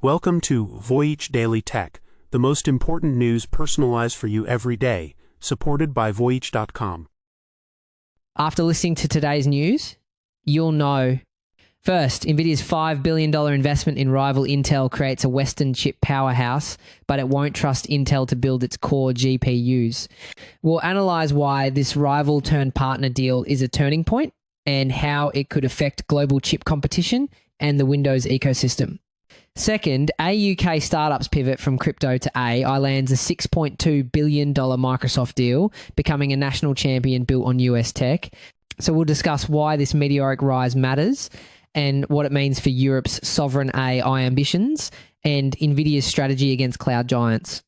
Welcome to Voyage Daily Tech, the most important news personalized for you every day, supported by Voyage.com. After listening to today's news, you'll know. First, Nvidia's $5 billion investment in rival Intel creates a Western chip powerhouse, but it won't trust Intel to build its core GPUs. We'll analyze why this rival-turned-partner deal is a turning point and how it could affect global chip competition and the Windows ecosystem. Second, a UK startup's pivot from crypto to AI lands a $6.2 billion Microsoft deal, becoming a national champion built on US tech. So we'll discuss why this meteoric rise matters and what it means for Europe's sovereign AI ambitions and Nvidia's strategy against cloud giants.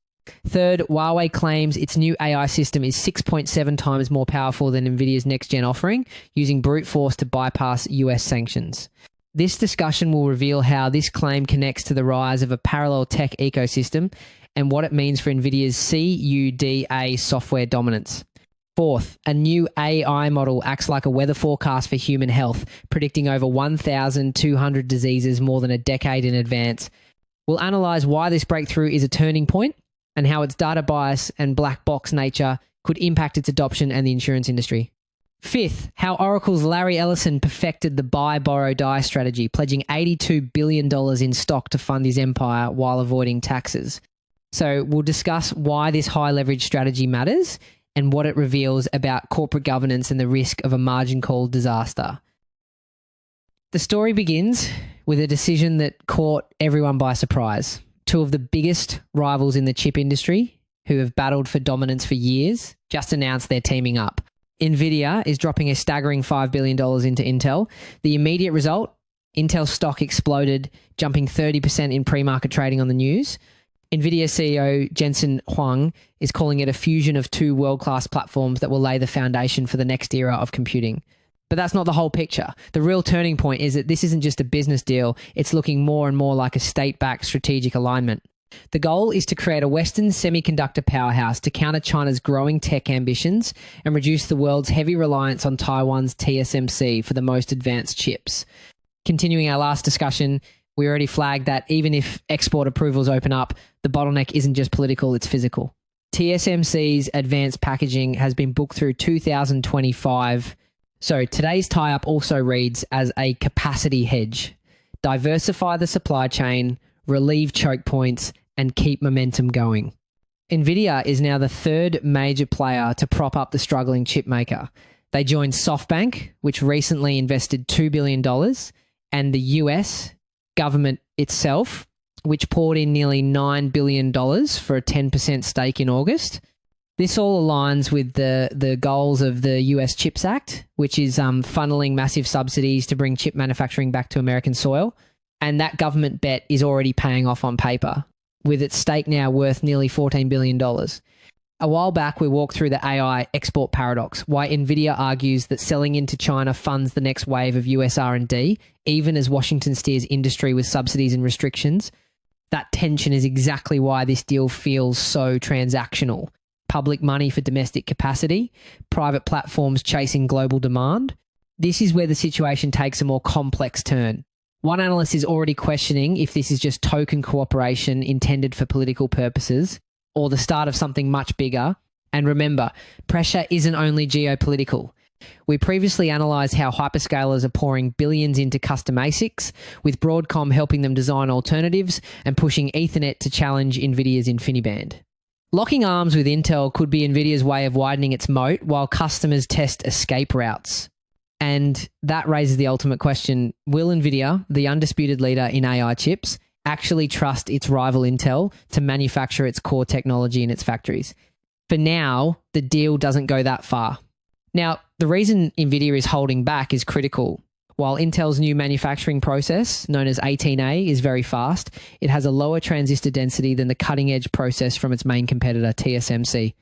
Third, Huawei claims its new AI system is 6.7 times more powerful than Nvidia's next-gen offering, using brute force to bypass US sanctions. This discussion will reveal how this claim connects to the rise of a parallel tech ecosystem and what it means for Nvidia's CUDA software dominance. Fourth, a new AI model acts like a weather forecast for human health, predicting over 1,200 diseases more than a decade in advance. We'll analyze why this breakthrough is a turning point and how its data bias and black box nature could impact its adoption and the insurance industry. Fifth, how Oracle's Larry Ellison perfected the buy, borrow, die strategy, pledging $82 billion in stock to fund his empire while avoiding taxes. So we'll discuss why this high leverage strategy matters and what it reveals about corporate governance and the risk of a margin call disaster. The story begins with a decision that caught everyone by surprise. Two of the biggest rivals in the chip industry, who have battled for dominance for years, just announced they're teaming up. Nvidia is dropping a staggering $5 billion into Intel. The immediate result, Intel stock exploded, jumping 30% in pre-market trading on the news. Nvidia CEO Jensen Huang is calling it a fusion of two world-class platforms that will lay the foundation for the next era of computing. But that's not the whole picture. The real turning point is that this isn't just a business deal, it's looking more and more like a state-backed strategic alignment. The goal is to create a Western semiconductor powerhouse to counter China's growing tech ambitions and reduce the world's heavy reliance on Taiwan's TSMC for the most advanced chips. Continuing our last discussion, we already flagged that even if export approvals open up, the bottleneck isn't just political, it's physical. TSMC's advanced packaging has been booked through 2025. So today's tie-up also reads as a capacity hedge. Diversify the supply chain, relieve choke points, and keep momentum going. Nvidia is now the third major player to prop up the struggling chip maker. They joined SoftBank, which recently invested $2 billion, and the US government itself, which poured in nearly $9 billion for a 10% stake in August. This all aligns with the goals of the US CHIPS Act, which is funneling massive subsidies to bring chip manufacturing back to American soil. And that government bet is already paying off on paper, with its stake now worth nearly $14 billion. A while back, we walked through the AI export paradox, why Nvidia argues that selling into China funds the next wave of US R&D, even as Washington steers industry with subsidies and restrictions. That tension is exactly why this deal feels so transactional. Public money for domestic capacity, private platforms chasing global demand. This is where the situation takes a more complex turn. One analyst is already questioning if this is just token cooperation intended for political purposes or the start of something much bigger. And remember, pressure isn't only geopolitical. We previously analysed how hyperscalers are pouring billions into custom ASICs, with Broadcom helping them design alternatives and pushing Ethernet to challenge Nvidia's InfiniBand. Locking arms with Intel could be Nvidia's way of widening its moat while customers test escape routes. And that raises the ultimate question, will Nvidia, the undisputed leader in AI chips, actually trust its rival Intel to manufacture its core technology in its factories? For now, the deal doesn't go that far. Now, the reason Nvidia is holding back is critical. While Intel's new manufacturing process, known as 18A, is very fast, it has a lower transistor density than the cutting-edge process from its main competitor, TSMC.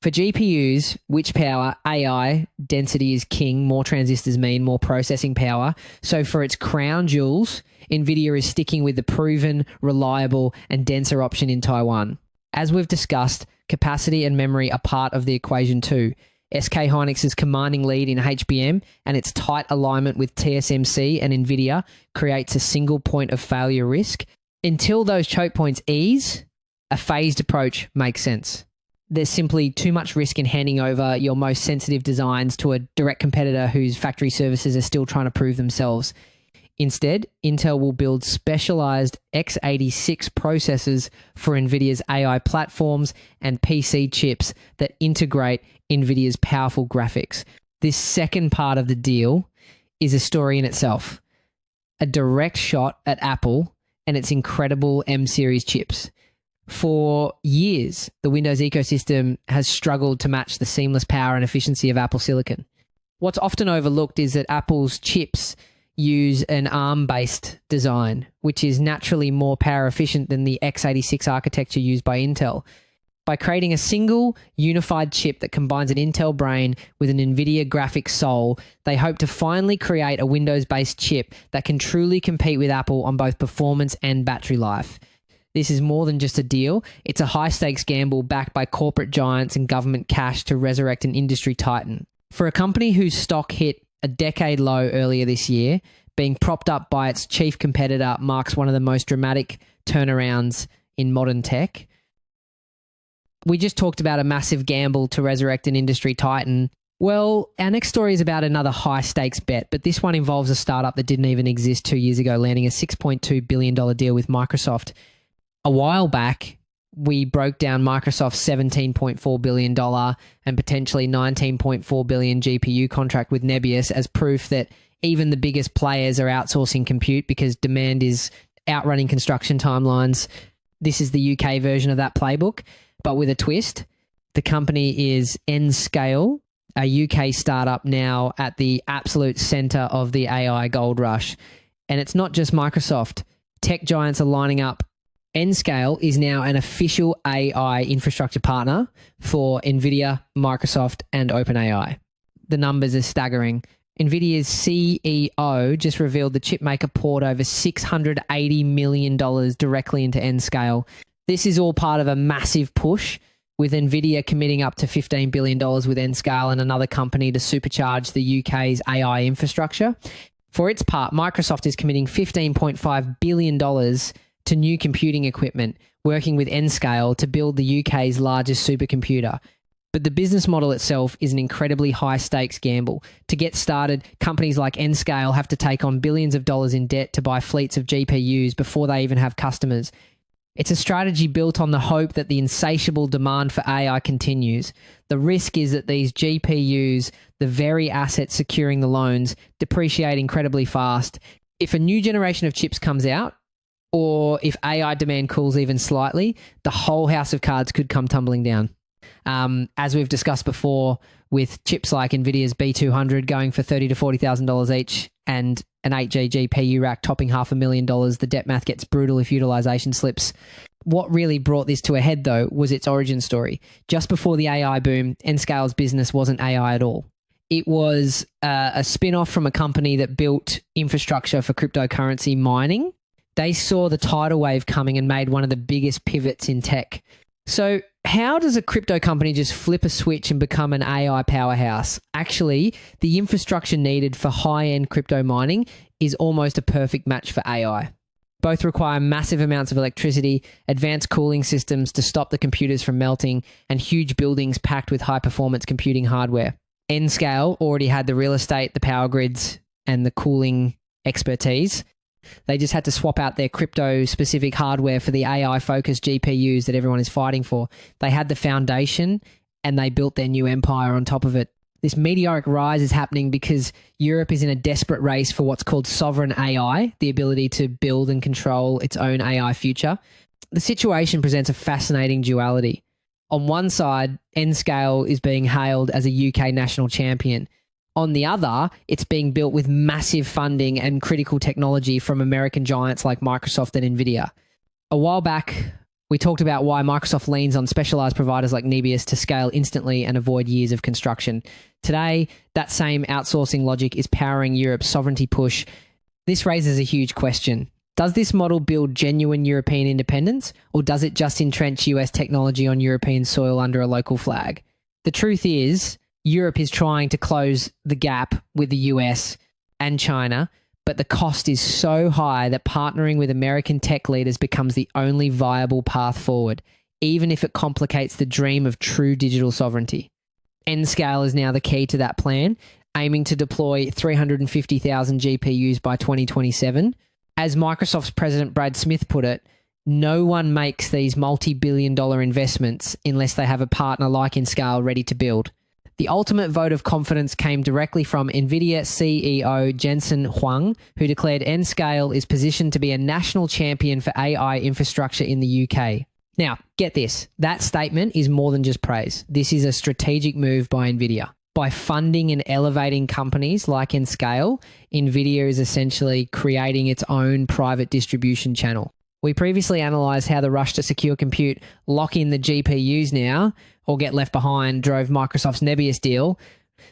For GPUs, which power, AI, density is king, more transistors mean more processing power. So for its crown jewels, Nvidia is sticking with the proven, reliable, and denser option in Taiwan. As we've discussed, capacity and memory are part of the equation too. SK Hynix's commanding lead in HBM and its tight alignment with TSMC and Nvidia creates a single point of failure risk. Until those choke points ease, a phased approach makes sense. There's simply too much risk in handing over your most sensitive designs to a direct competitor whose factory services are still trying to prove themselves. Instead, Intel will build specialized x86 processors for Nvidia's AI platforms and PC chips that integrate Nvidia's powerful graphics. This second part of the deal is a story in itself. A direct shot at Apple and its incredible M-series chips. For years, the Windows ecosystem has struggled to match the seamless power and efficiency of Apple silicon. What's often overlooked is that Apple's chips use an ARM-based design, which is naturally more power efficient than the x86 architecture used by Intel. By creating a single, unified chip that combines an Intel brain with an Nvidia graphics soul, they hope to finally create a Windows-based chip that can truly compete with Apple on both performance and battery life. This is more than just a deal. It's a high-stakes gamble backed by corporate giants and government cash to resurrect an industry titan. For a company whose stock hit a decade low earlier this year, being propped up by its chief competitor marks one of the most dramatic turnarounds in modern tech. We just talked about a massive gamble to resurrect an industry titan. Well, our next story is about another high-stakes bet, but this one involves a startup that didn't even exist 2 years ago, landing a $6.2 billion deal with Microsoft. A while back, we broke down Microsoft's $17.4 billion and potentially $19.4 billion GPU contract with Nebius as proof that even the biggest players are outsourcing compute because demand is outrunning construction timelines. This is the UK version of that playbook, but with a twist. The company is Nscale, a UK startup now at the absolute center of the AI gold rush. And it's not just Microsoft. Tech giants are lining up. Nscale is now an official AI infrastructure partner for Nvidia, Microsoft, and OpenAI. The numbers are staggering. Nvidia's CEO just revealed the chipmaker poured over $680 million directly into Nscale. This is all part of a massive push, with Nvidia committing up to $15 billion with Nscale and another company to supercharge the UK's AI infrastructure. For its part, Microsoft is committing $15.5 billion to new computing equipment, working with Nscale to build the UK's largest supercomputer. But the business model itself is an incredibly high-stakes gamble. To get started, companies like Nscale have to take on billions of dollars in debt to buy fleets of GPUs before they even have customers. It's a strategy built on the hope that the insatiable demand for AI continues. The risk is that these GPUs, the very assets securing the loans, depreciate incredibly fast. If a new generation of chips comes out, or if AI demand cools even slightly, the whole house of cards could come tumbling down. As we've discussed before, with chips like Nvidia's B200 going for $30,000 to $40,000 each and an 8G GPU rack topping $500,000, the debt math gets brutal if utilization slips. What really brought this to a head, though, was its origin story. Just before the AI boom, Nscale's business wasn't AI at all. It was a spin-off from a company that built infrastructure for cryptocurrency mining. They saw the tidal wave coming and made one of the biggest pivots in tech. So how does a crypto company just flip a switch and become an AI powerhouse? Actually, the infrastructure needed for high-end crypto mining is almost a perfect match for AI. Both require massive amounts of electricity, advanced cooling systems to stop the computers from melting, and huge buildings packed with high-performance computing hardware. Nscale already had the real estate, the power grids, and the cooling expertise. They just had to swap out their crypto-specific hardware for the AI-focused GPUs that everyone is fighting for. They had the foundation, and they built their new empire on top of it. This meteoric rise is happening because Europe is in a desperate race for what's called sovereign AI, the ability to build and control its own AI future. The situation presents a fascinating duality. On one side, Nscale is being hailed as a UK national champion. On the other, it's being built with massive funding and critical technology from American giants like Microsoft and Nvidia. A while back, we talked about why Microsoft leans on specialized providers like Nebius to scale instantly and avoid years of construction. Today, that same outsourcing logic is powering Europe's sovereignty push. This raises a huge question. Does this model build genuine European independence, or does it just entrench US technology on European soil under a local flag? The truth is, Europe is trying to close the gap with the US and China, but the cost is so high that partnering with American tech leaders becomes the only viable path forward, even if it complicates the dream of true digital sovereignty. Nscale is now the key to that plan, aiming to deploy 350,000 GPUs by 2027. As Microsoft's president Brad Smith put it, no one makes these multi-billion-dollar investments unless they have a partner like Nscale ready to build. The ultimate vote of confidence came directly from Nvidia CEO Jensen Huang, who declared Nscale is positioned to be a national champion for AI infrastructure in the UK. Now, get this. That statement is more than just praise. This is a strategic move by Nvidia. By funding and elevating companies like Nscale, Nvidia is essentially creating its own private distribution channel. We previously analysed how the rush to secure compute, lock in the GPUs now, or get left behind drove Microsoft's Nebius deal.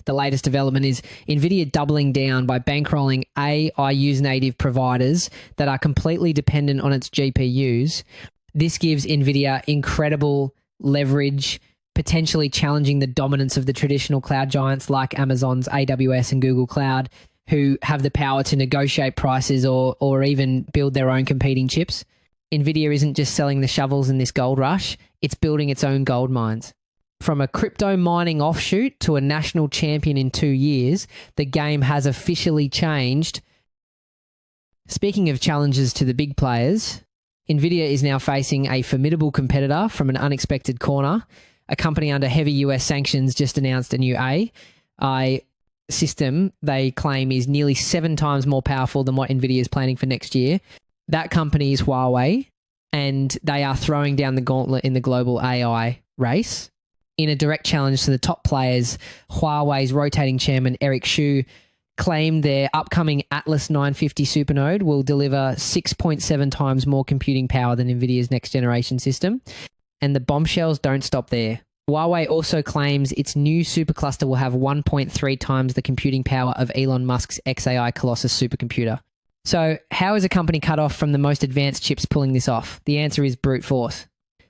The latest development is Nvidia doubling down by bankrolling AI use native providers that are completely dependent on its GPUs. This gives Nvidia incredible leverage, potentially challenging the dominance of the traditional cloud giants like Amazon's AWS and Google Cloud, who have the power to negotiate prices or even build their own competing chips. Nvidia isn't just selling the shovels in this gold rush, it's building its own gold mines. From a crypto mining offshoot to a national champion in 2 years, the game has officially changed. Speaking of challenges to the big players, Nvidia is now facing a formidable competitor from an unexpected corner. A company under heavy US sanctions just announced a new AI system they claim is nearly 7 times more powerful than what Nvidia is planning for next year. That company is Huawei, and they are throwing down the gauntlet in the global AI race. In a direct challenge to the top players, Huawei's rotating chairman Eric Xu claimed their upcoming Atlas 950 supernode will deliver 6.7 times more computing power than Nvidia's next generation system. And the bombshells don't stop there. Huawei also claims its new supercluster will have 1.3 times the computing power of Elon Musk's XAI Colossus supercomputer. So how is a company cut off from the most advanced chips pulling this off? The answer is brute force.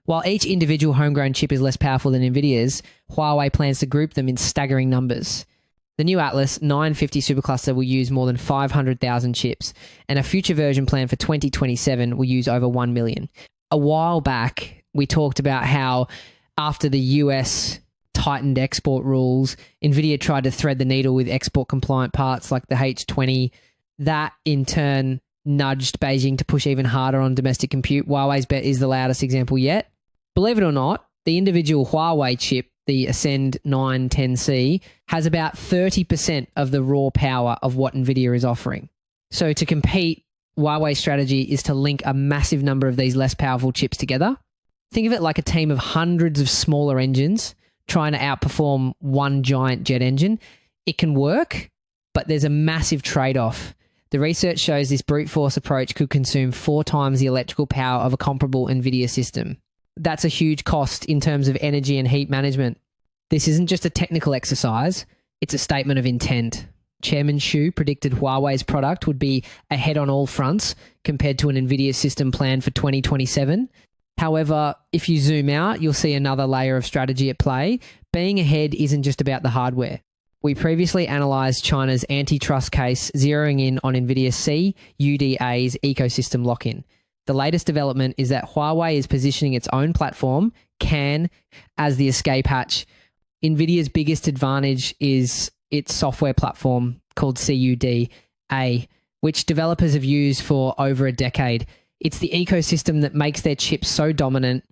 While each individual homegrown chip is less powerful than Nvidia's, Huawei plans to group them in staggering numbers. The new Atlas 950 supercluster will use more than 500,000 chips, and a future version planned for 2027 will use over 1 million. A while back, we talked about how after the US tightened export rules, Nvidia tried to thread the needle with export compliant parts like the H20. That in turn nudged Beijing to push even harder on domestic compute. Huawei's bet is the loudest example yet. Believe it or not, the individual Huawei chip, the Ascend 910C, has about 30% of the raw power of what Nvidia is offering. So to compete, Huawei's strategy is to link a massive number of these less powerful chips together. Think of it like a team of hundreds of smaller engines trying to outperform one giant jet engine. It can work, but there's a massive trade-off. The research shows this brute force approach could consume 4 times the electrical power of a comparable Nvidia system. That's a huge cost in terms of energy and heat management. This isn't just a technical exercise, it's a statement of intent. Chairman Xu predicted Huawei's product would be ahead on all fronts compared to an Nvidia system planned for 2027. However, if you zoom out, you'll see another layer of strategy at play. Being ahead isn't just about the hardware. We previously analysed China's antitrust case, zeroing in on Nvidia CUDA's ecosystem lock-in. The latest development is that Huawei is positioning its own platform, CAN, as the escape hatch. Nvidia's biggest advantage is its software platform called CUDA, which developers have used for over a decade. It's the ecosystem that makes their chips so dominant.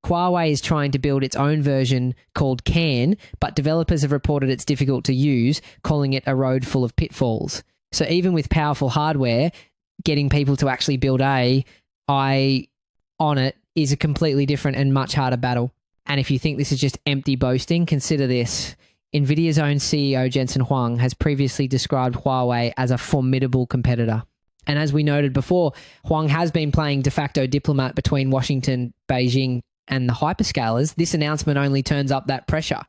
Huawei is trying to build its own version called CAN, but developers have reported it's difficult to use, calling it a road full of pitfalls. So even with powerful hardware, getting people to actually build AI on it is a completely different and much harder battle. And if you think this is just empty boasting, consider this. Nvidia's own CEO Jensen Huang has previously described Huawei as a formidable competitor. And as we noted before, Huang has been playing de facto diplomat between Washington, Beijing, and the hyperscalers. This announcement only turns up that pressure.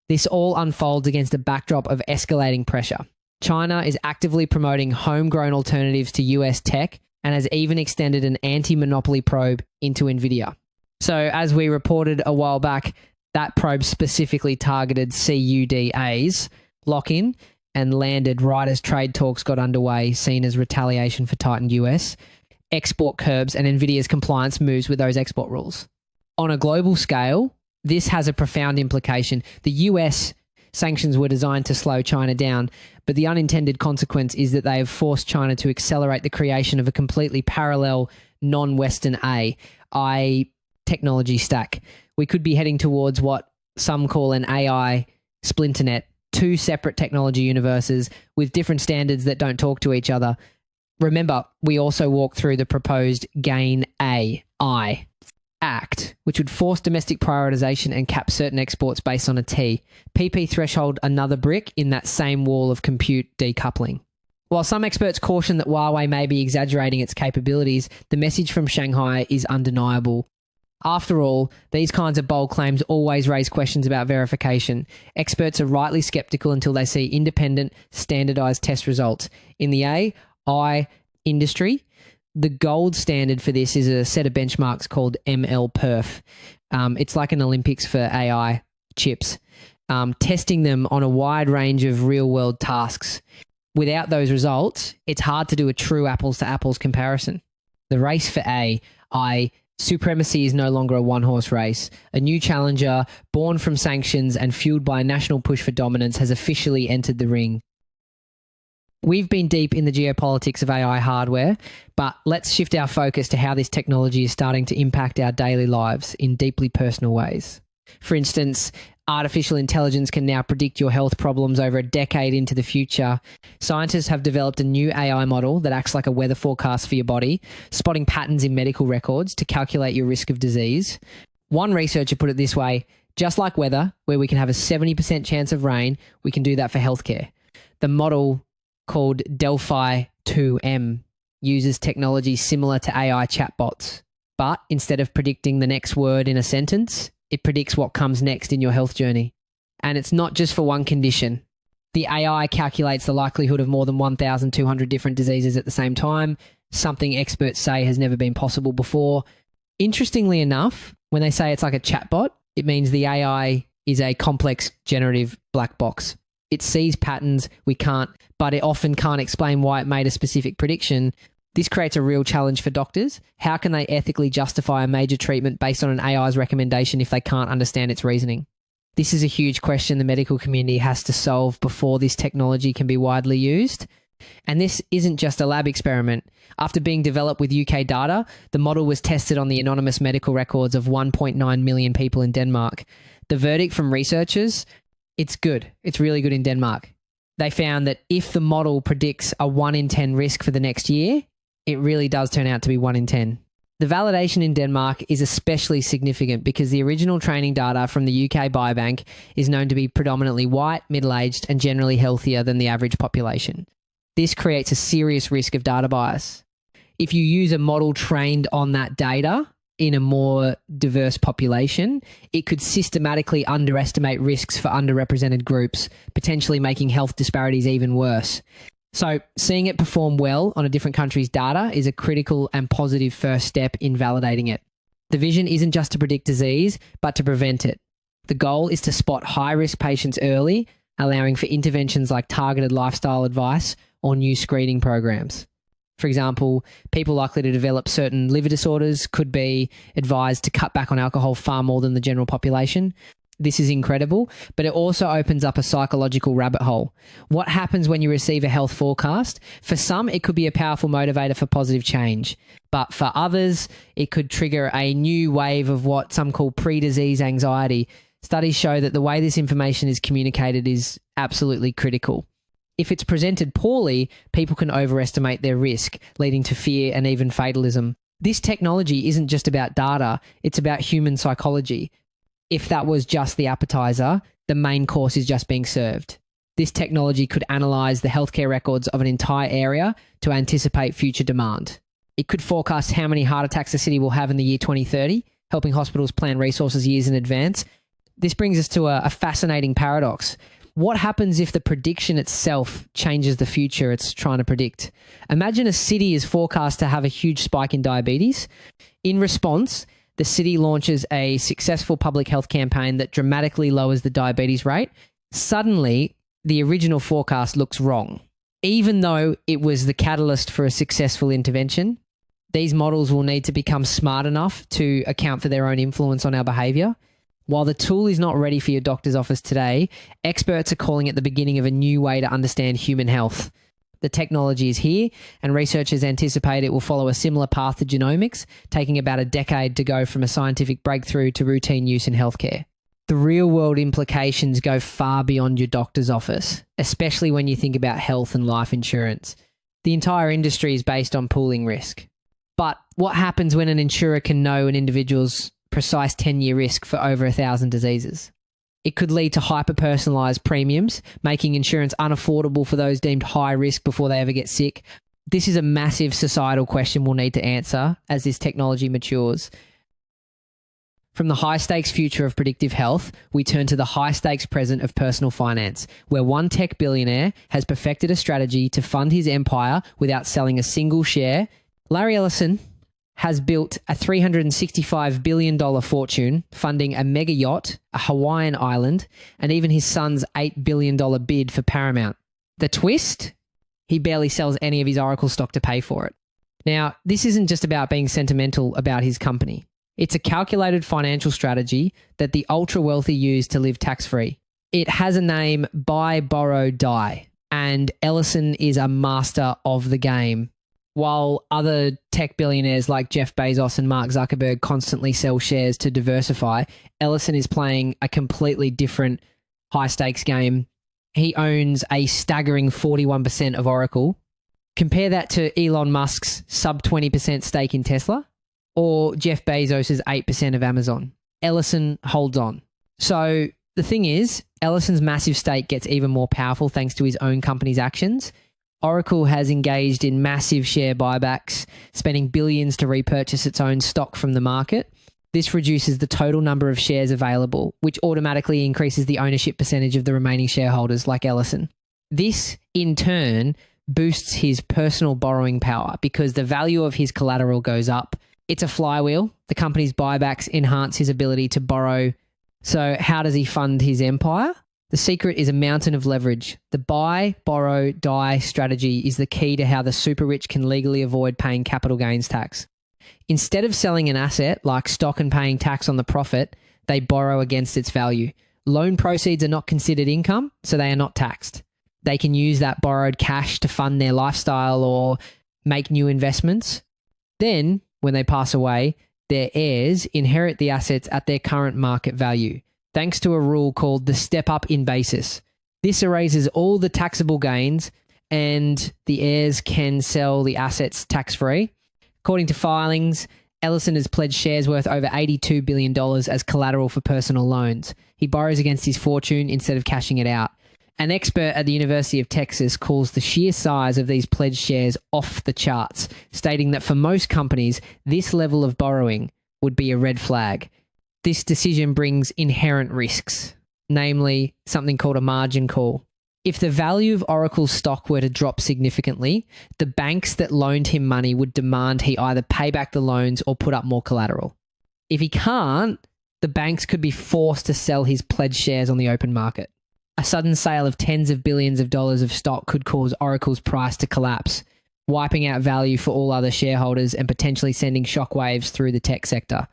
This all unfolds against a backdrop of escalating pressure. China is actively promoting homegrown alternatives to US tech and has even extended an anti-monopoly probe into Nvidia. So as we reported a while back, that probe specifically targeted CUDA's lock-in, and landed right as trade talks got underway, seen as retaliation for tightened US export curbs and Nvidia's compliance moves with those export rules. On a global scale, this has a profound implication. The US sanctions were designed to slow China down, but the unintended consequence is that they have forced China to accelerate the creation of a completely parallel non-Western AI technology stack. We could be heading towards what some call an AI splinternet, two separate technology universes with different standards that don't talk to each other. Remember, we also walked through the proposed GAIN AI Act, which would force domestic prioritization and cap certain exports based on a T. PP threshold another brick in that same wall of compute decoupling. While some experts caution that Huawei may be exaggerating its capabilities, the message from Shanghai is undeniable. After all, these kinds of bold claims always raise questions about verification. Experts are rightly skeptical until they see independent, standardized test results. In the AI industry, the gold standard for this is a set of benchmarks called MLPerf. It's like an Olympics for AI chips, testing them on a wide range of real-world tasks. Without those results, it's hard to do a true apples-to-apples comparison. The race for AI supremacy is no longer a one-horse race. A new challenger, born from sanctions and fueled by a national push for dominance, has officially entered the ring. We've been deep in the geopolitics of AI hardware, but let's shift our focus to how this technology is starting to impact our daily lives in deeply personal ways. For instance, artificial intelligence can now predict your health problems over a decade into the future. Scientists have developed a new AI model that acts like a weather forecast for your body, spotting patterns in medical records to calculate your risk of disease. One researcher put it this way: just like weather, where we can have a 70% chance of rain, we can do that for healthcare. The model, called Delphi 2M, uses technology similar to AI chatbots, but instead of predicting the next word in a sentence, it predicts what comes next in your health journey. And it's not just for one condition. The AI calculates the likelihood of more than 1,200 different diseases at the same time, something experts say has never been possible before. Interestingly enough, when they say it's like a chatbot, it means the AI is a complex generative black box. It sees patterns we can't, but it often can't explain why it made a specific prediction. This creates a real challenge for doctors. How can they ethically justify a major treatment based on an AI's recommendation if they can't understand its reasoning? This is a huge question the medical community has to solve before this technology can be widely used. And this isn't just a lab experiment. After being developed with UK data, the model was tested on the anonymous medical records of 1.9 million people in Denmark. The verdict from researchers: it's good. It's really good in Denmark. They found that if the model predicts a 1 in 10 risk for the next year, it really does turn out to be 1 in 10. The validation in Denmark is especially significant because the original training data from the UK biobank is known to be predominantly white, middle-aged, and generally healthier than the average population. This creates a serious risk of data bias. If you use a model trained on that data in a more diverse population, it could systematically underestimate risks for underrepresented groups, potentially making health disparities even worse. So seeing it perform well on a different country's data is a critical and positive first step in validating it. The vision isn't just to predict disease, but to prevent it. The goal is to spot high-risk patients early, allowing for interventions like targeted lifestyle advice or new screening programs. For example, people likely to develop certain liver disorders could be advised to cut back on alcohol far more than the general population. This is incredible, but it also opens up a psychological rabbit hole. What happens when you receive a health forecast? For some, it could be a powerful motivator for positive change, but for others, it could trigger a new wave of what some call pre-disease anxiety. Studies show that the way this information is communicated is absolutely critical. If it's presented poorly, people can overestimate their risk, leading to fear and even fatalism. This technology isn't just about data, it's about human psychology. If that was just the appetizer, the main course is just being served. This technology could analyze the healthcare records of an entire area to anticipate future demand. It could forecast how many heart attacks the city will have in the year 2030, helping hospitals plan resources years in advance. This brings us to a fascinating paradox. What happens if the prediction itself changes the future it's trying to predict? Imagine a city is forecast to have a huge spike in diabetes. In response, the city launches a successful public health campaign that dramatically lowers the diabetes rate. Suddenly, the original forecast looks wrong. Even though it was the catalyst for a successful intervention, these models will need to become smart enough to account for their own influence on our behavior. While the tool is not ready for your doctor's office today, experts are calling it the beginning of a new way to understand human health. The technology is here, and researchers anticipate it will follow a similar path to genomics, taking about a decade to go from a scientific breakthrough to routine use in healthcare. The real-world implications go far beyond your doctor's office, especially when you think about health and life insurance. The entire industry is based on pooling risk. But what happens when an insurer can know an individual's precise 10-year risk for over 1,000 diseases? It could lead to hyper-personalised premiums, making insurance unaffordable for those deemed high risk before they ever get sick. This is a massive societal question we'll need to answer as this technology matures. From the high-stakes future of predictive health, we turn to the high-stakes present of personal finance, where one tech billionaire has perfected a strategy to fund his empire without selling a single share. Larry Ellison has built a $365 billion fortune, funding a mega yacht, a Hawaiian island, and even his son's $8 billion bid for Paramount. The twist? He barely sells any of his Oracle stock to pay for it. Now, this isn't just about being sentimental about his company. It's a calculated financial strategy that the ultra-wealthy use to live tax-free. It has a name: buy, borrow, die. And Ellison is a master of the game. While other tech billionaires like Jeff Bezos and Mark Zuckerberg constantly sell shares to diversify, Ellison is playing a completely different high-stakes game. He owns a staggering 41% of Oracle. Compare that to Elon Musk's sub 20% stake in Tesla, or Jeff Bezos' 8% of Amazon. Ellison holds on. So the thing is, Ellison's massive stake gets even more powerful thanks to his own company's actions. Oracle has engaged in massive share buybacks, spending billions to repurchase its own stock from the market. This reduces the total number of shares available, which automatically increases the ownership percentage of the remaining shareholders like Ellison. This, in turn, boosts his personal borrowing power because the value of his collateral goes up. It's a flywheel. The company's buybacks enhance his ability to borrow. So how does he fund his empire? The secret is a mountain of leverage. The buy, borrow, die strategy is the key to how the super rich can legally avoid paying capital gains tax. Instead of selling an asset like stock and paying tax on the profit, they borrow against its value. Loan proceeds are not considered income, so they are not taxed. They can use that borrowed cash to fund their lifestyle or make new investments. Then, when they pass away, their heirs inherit the assets at their current market value, thanks to a rule called the step-up in basis. This erases all the taxable gains, and the heirs can sell the assets tax-free. According to filings, Ellison has pledged shares worth over $82 billion as collateral for personal loans. He borrows against his fortune instead of cashing it out. An expert at the University of Texas calls the sheer size of these pledged shares off the charts, stating that for most companies, this level of borrowing would be a red flag. This decision brings inherent risks, namely something called a margin call. If the value of Oracle's stock were to drop significantly, the banks that loaned him money would demand he either pay back the loans or put up more collateral. If he can't, the banks could be forced to sell his pledged shares on the open market. A sudden sale of tens of billions of dollars of stock could cause Oracle's price to collapse, wiping out value for all other shareholders and potentially sending shockwaves through the tech sector.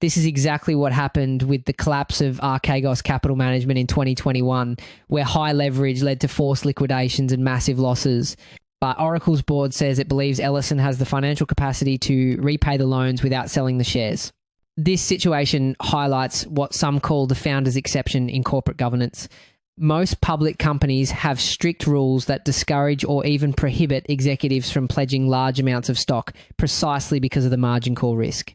This is exactly what happened with the collapse of Archegos Capital Management in 2021, where high leverage led to forced liquidations and massive losses. But Oracle's board says it believes Ellison has the financial capacity to repay the loans without selling the shares. This situation highlights what some call the founder's exception in corporate governance. Most public companies have strict rules that discourage or even prohibit executives from pledging large amounts of stock precisely because of the margin call risk.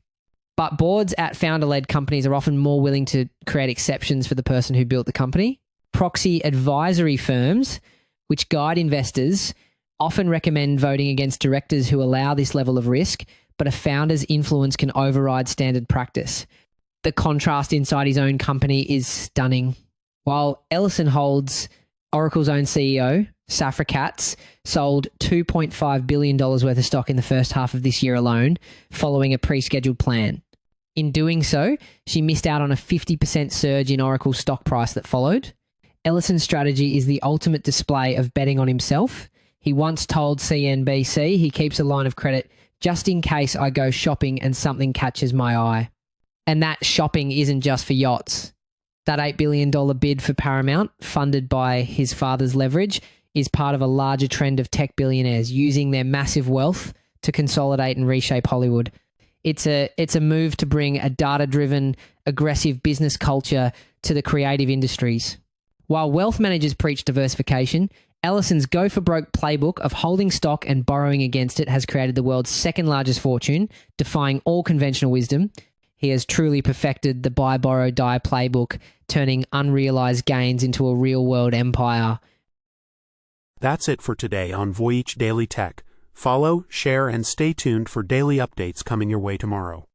But boards at founder-led companies are often more willing to create exceptions for the person who built the company. Proxy advisory firms, which guide investors, often recommend voting against directors who allow this level of risk, but a founder's influence can override standard practice. The contrast inside his own company is stunning. While Ellison holds Oracle's own CEO, Safra Catz, sold $2.5 billion worth of stock in the first half of this year alone, following a pre-scheduled plan. In doing so, she missed out on a 50% surge in Oracle's stock price that followed. Ellison's strategy is the ultimate display of betting on himself. He once told CNBC he keeps a line of credit just in case I go shopping and something catches my eye. And that shopping isn't just for yachts. That $8 billion bid for Paramount, funded by his father's leverage, is part of a larger trend of tech billionaires using their massive wealth to consolidate and reshape Hollywood. It's a move to bring a data-driven, aggressive business culture to the creative industries. While wealth managers preach diversification, Ellison's go-for-broke playbook of holding stock and borrowing against it has created the world's second largest fortune, defying all conventional wisdom. He has truly perfected the buy, borrow, die playbook, turning unrealized gains into a real-world empire. That's it for today on Voyage Daily Tech. Follow, share, and stay tuned for daily updates coming your way tomorrow.